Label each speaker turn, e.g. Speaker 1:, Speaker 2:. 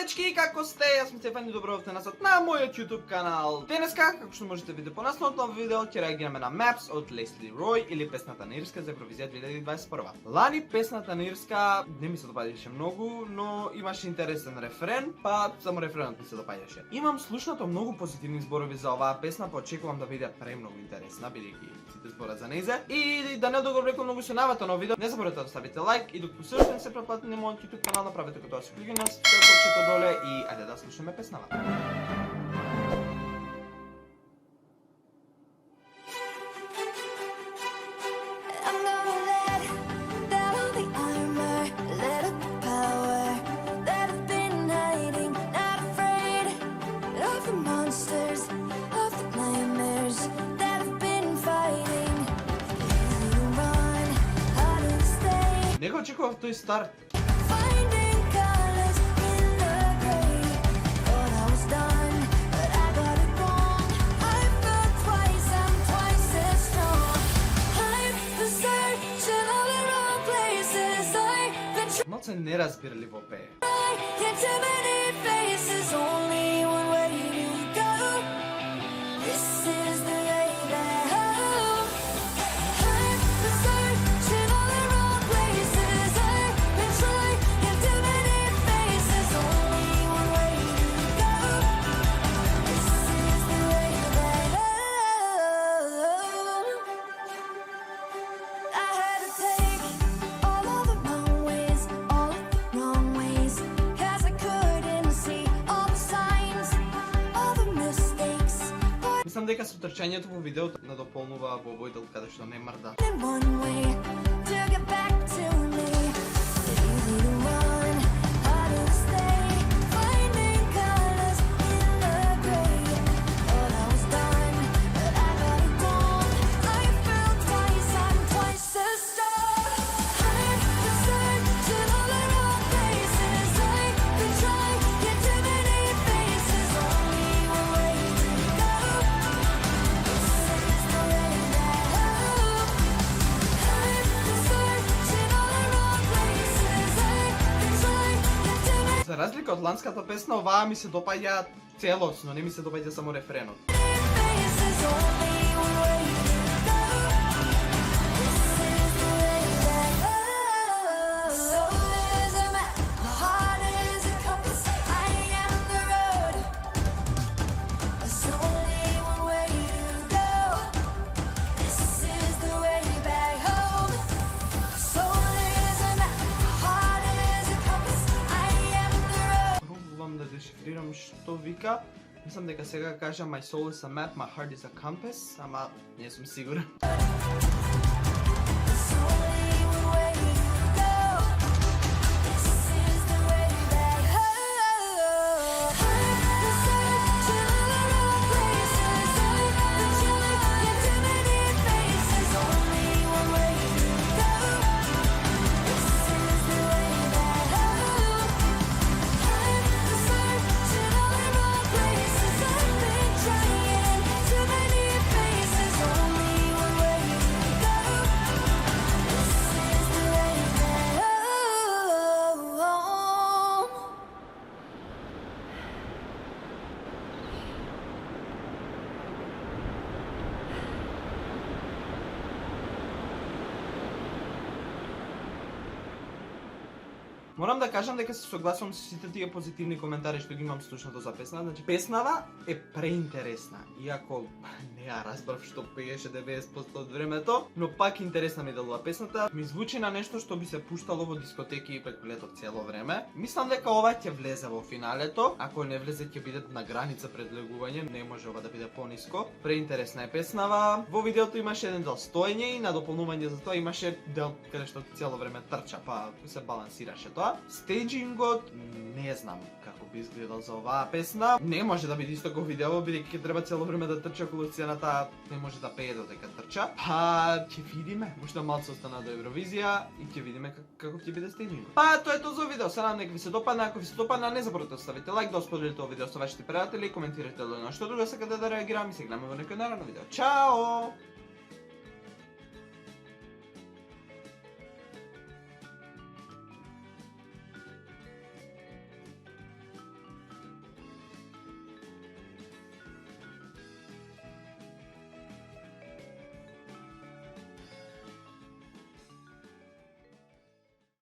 Speaker 1: дечки, како сте? Јас сум Стефан и добро дојдовте назад на мојот YouTube канал. Денеска, како што можете видите по насловот видео, ќе реагираме на Maps од Лесли Рой или песната на Ирска за Евровизија 2021. Лани песната на Ирска не ми се допаѓаше многу, но имаше интересен рефрен, па само рефренот ми се допаѓаше. Имам слушнато многу позитивни зборови за оваа песна, па очекувам да биде премногу интересна, бидејќи сите зборат за нејзе. И да не договлекам многу со навата на видео, не заборавете да ставите лайк и докато се уште не се претплатите на мојот YouTube канал, направете како тоа се кликнете на стрелката доле и ајде да слушаме песнава. Не го очекував тој старт. Малце неразбирливо пее. Мислам дека со трчањето во видеото надополнува Бобојдел каде што не мрда. За разлика од ланската песна, оваа ми се допаѓа целосно, не ми се допаѓа само рефренот. Дешифрирам што вика. Мислам дека сега кажа My soul is a map, my heart is a compass, ама не сум сигурен. Морам да кажам дека се согласувам со сите тие позитивни коментари што ги имам слушнато за песната. Значи, песнава е преинтересна. Иако не ја разбрав што пееше 90% од времето, но пак интересна ми делува песната. Ми звучи на нешто што би се пуштало во дискотеки преку лето цело време. Мислам дека ова ќе влезе во финалето. Ако не влезе ќе биде на граница пред легување, не може ова да биде пониско. Преинтересна е песнава. Во видеото имаше еден дел стоење и на дополнување за тоа имаше дел каде што цело време трча, па се балансираше тоа. Стејџингот не знам како би изгледал за оваа песна. Не може да биде исто како видео, бидејќи ќе треба цело време да трча околу сцената, не може да пее додека трча. Па ќе видиме, уште малку остана до Евровизија и ќе видиме како ќе биде стејџингот. Па тоа е тоа за видео. Се надам дека ви се допадна. Ако ви се допадна, не заборавете да ставите лайк, да споделите ова видео со вашите пријатели, коментирате на што друго сакате да реагирам и се гледаме во некој наредно видео. Чао!